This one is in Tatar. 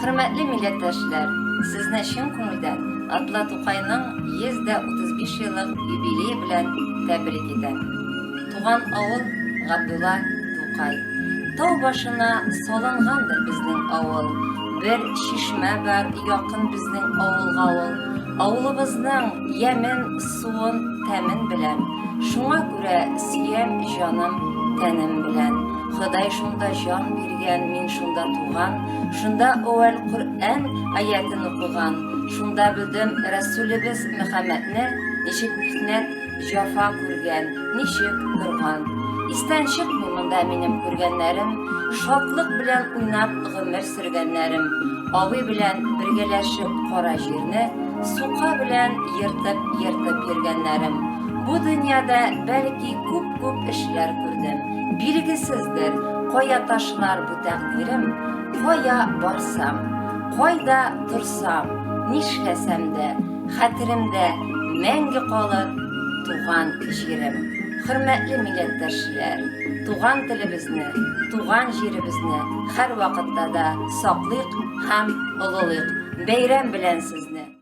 Hürmetli milletvekiller, sizne şın konudan Atla Tokay'ның 135 yıllık юбилейі bilen tebrik eden. Туган авыл Габдулла Тукай. Тау başına salıngandır bizning avul. Bir şişme var yakın bizning avulga avul. Avulubuzning yemin, suun, temin bilen. Şuna göre siyem canım, tenim bilen. Xuday şunda can bergen, min şunda tuğan. Şunda ovel Kur'an ayetini okugan. Şunda bildim Resulübüz Muhammedni nişik mihnet, jafa kurgen, nişik durgan. İsten çıkmımında benim kurgenlerim, şatlık bilen oynap gümür sürgenlerim. Avi bilen birgeleşip kara jirni, suqa bilen yırtıp yergenlerim. Bu dünyada belki köp işler gördüm. Bilgisizdir, koya taşlar bu takdirim. Koya barsam, koyda tursam, nişlesem de, hatirimde mengi kalır tuğan jirim. Hürmetli milletdaşlar, tuğan dilimizni, tuğan jirimizni her vakitte da saklayık hem ululayık. Beyram bilen sizni.